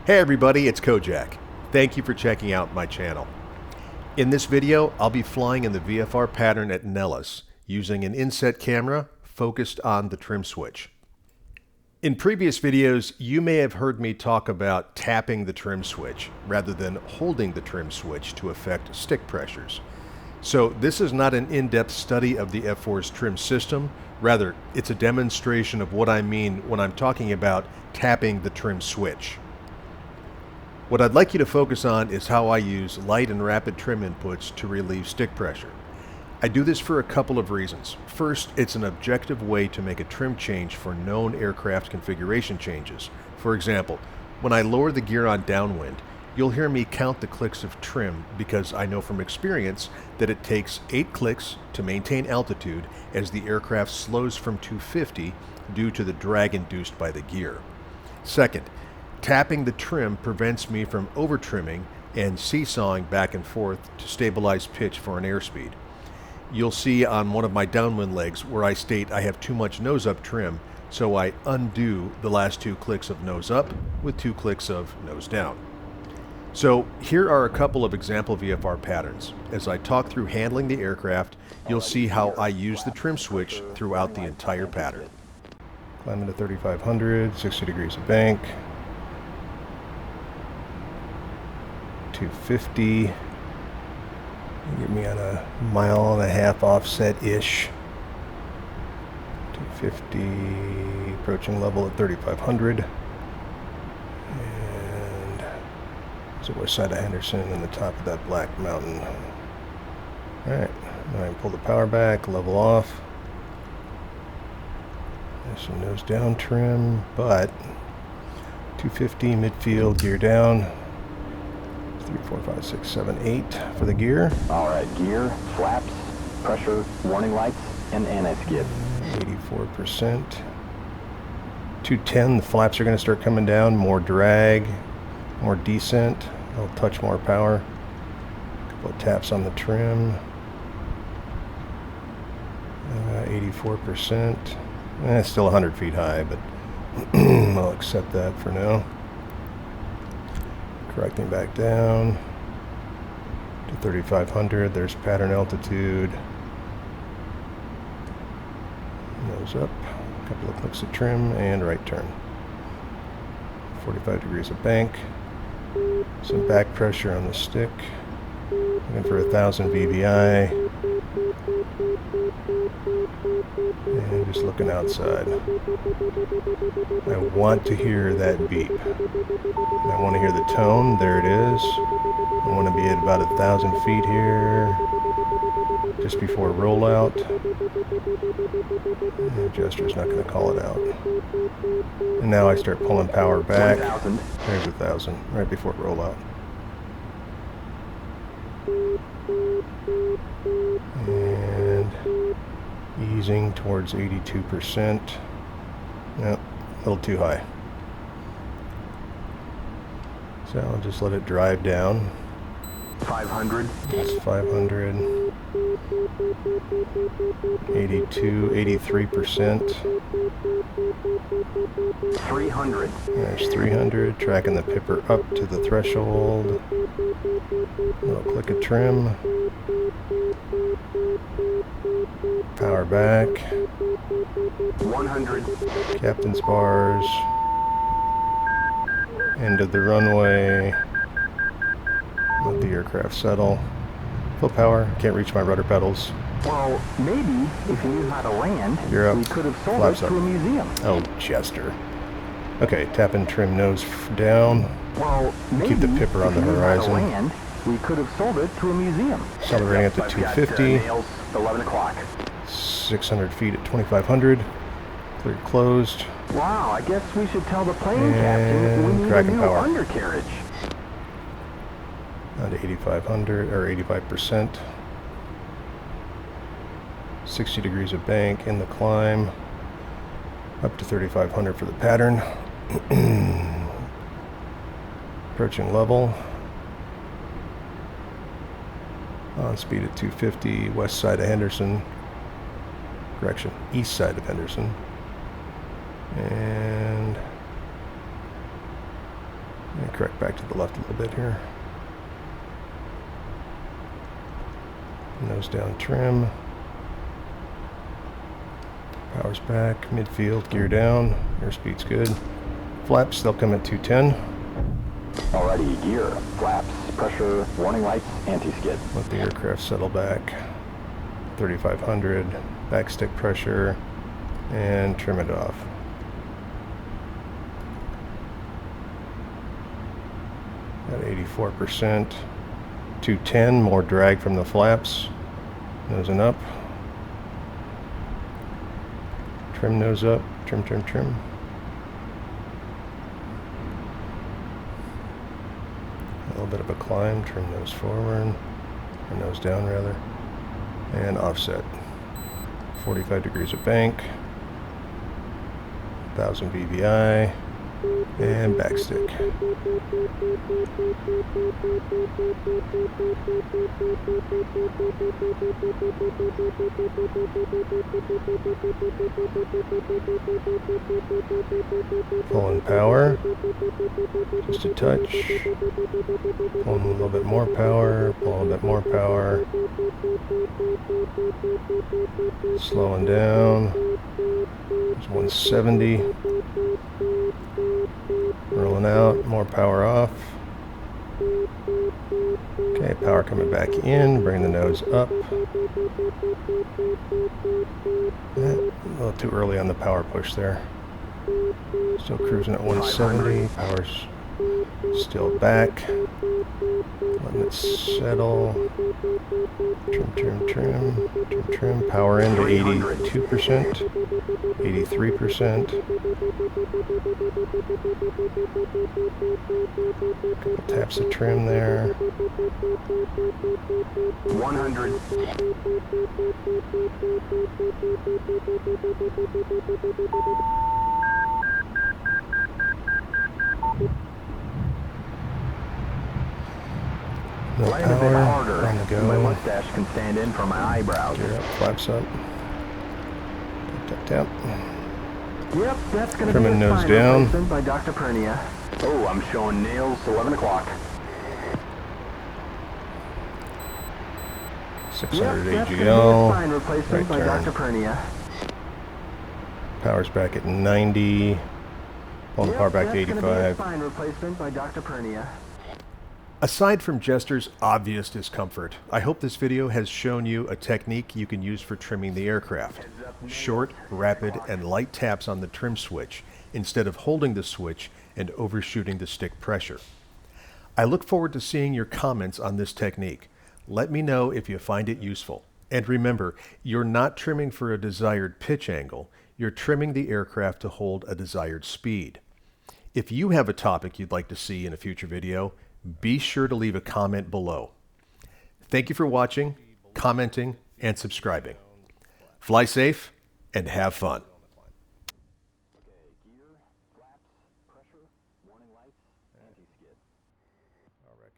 Hey everybody, it's Kojak. Thank you for checking out my channel. In this video, I'll be flying in the VFR pattern at Nellis using an inset camera focused on the trim switch. In previous videos, you may have heard me talk about tapping the trim switch rather than holding the trim switch to affect stick pressures. So this is not an in-depth study of the F-4's trim system. Rather, it's a demonstration of what I mean when I'm talking about tapping the trim switch. What I'd like you to focus on is how I use light and rapid trim inputs to relieve stick pressure. I do this for a couple of reasons. First, it's an objective way to make a trim change for known aircraft configuration changes. For example, when I lower the gear on downwind, you'll hear me count the clicks of trim because I know from experience that it takes 8 clicks to maintain altitude as the aircraft slows from 250 due to the drag induced by the gear. Second, tapping the trim prevents me from over-trimming and seesawing back and forth to stabilize pitch for an airspeed. You'll see on one of my downwind legs where I state I have too much nose-up trim, so I undo the last 2 clicks of nose-up with 2 clicks of nose-down. So here are a couple of example VFR patterns. As I talk through handling the aircraft, you'll see how I use the trim switch throughout the entire pattern. Climb into 3500, 60 degrees of bank. 250. Get me on a 1.5 mile offset-ish. 250, approaching level at 3500. And it's the west side of Henderson and the top of that black mountain. Alright, now I can pull the power back, level off. There's some nose down trim, but 250 midfield, gear down. 3, 4, 5, 6, 7, 8 for the gear. Alright, gear, flaps, pressure, warning lights, and anti-skid. 84%. 210, the flaps are going to start coming down. More drag, more descent. I'll touch more power. A couple of taps on the trim. 84%. It's still 100 feet high, but I'll accept that for now. Correcting back down to 3500. There's pattern altitude. Nose up. A couple of clicks of trim and right turn. 45 degrees of bank. Some back pressure on the stick. Looking for 1000 VVI. And just looking outside. I want to hear that beep. I want to hear the tone. There it is. I want to be at about 1,000 feet here, just before rollout. The adjuster's not going to call it out. And now I start pulling power back. 1,000. There's 1,000, right before rollout. And easing towards 82%. Nope, a little too high. So I'll just let it drive down. 500. That's 500. 82, 83%. 300. There's 300. Tracking the pipper up to the threshold. Little click of trim. Power back. 100. Captain's bars. End of the runway. Let the aircraft settle. Full power. Can't reach my rudder pedals. Well, maybe if you knew how to land, You're up. we could have sold Flaps it up. to a museum. Oh, Chester. Okay, tap and trim nose down. Well, maybe Keep the pipper on the if you knew how to horizon. land, we could have sold it to a museum. Accelerating up to I've got, 250. nails, 11 o'clock. 600 feet at 2,500. Cleared closed. Wow, I guess we should tell the plane And captain we need a cracking new power. undercarriage. Down to 8,500 or 85%. 60 degrees of bank in the climb. Up to 3,500 for the pattern. Approaching level. On speed at 250, west side of Henderson. Correction, east side of Henderson. And And correct back to the left a little bit here. Nose down trim. Power's back, midfield, gear down, airspeed's good. Flaps, they'll come at 210. Alrighty, gear, flaps, pressure, warning lights, anti-skid. Let the aircraft settle back. 3,500, backstick pressure, and trim it off. At 84%. 210, more drag from the flaps. Nosing up. Trim nose up, trim, trim, trim. A little bit of a climb, trim nose forward, or nose down rather, and offset. 45 degrees of bank, 1000 VVI, and backstick. Pulling power, just a touch. Pulling a little bit more power, pulling a bit more power. Slowing down. There's 170. Rolling out, more power off. Okay, power coming back in, bring the nose up. A little too early on the power push there. Still cruising at 170, power's still back. Letting it settle. Trim, trim, trim, trim, trim. Power into 82%, 83%. Couple taps of trim there. 100. No Land a bit power, harder. on the go. My mustache can stand in for my eyebrows. Gear up, flaps up. Tap, tap, tap. Yep, that's going to be Trimming a nose spine down. replacement by Dr. Pernia. Oh, I'm showing nails, 11 o'clock. 600 Yep, that's going to be a AGL. spine replacement by Right turn. Dr. Pernia. Power's back at 90. Pulling the power back to That's going to be a 85. spine replacement by Dr. Pernia. Aside from Jester's obvious discomfort, I hope this video has shown you a technique you can use for trimming the aircraft. Short, rapid, and light taps on the trim switch instead of holding the switch and overshooting the stick pressure. I look forward to seeing your comments on this technique. Let me know if you find it useful. And remember, you're not trimming for a desired pitch angle, you're trimming the aircraft to hold a desired speed. If you have a topic you'd like to see in a future video, be sure to leave a comment below. Thank you for watching, commenting, and subscribing. Fly safe and have fun.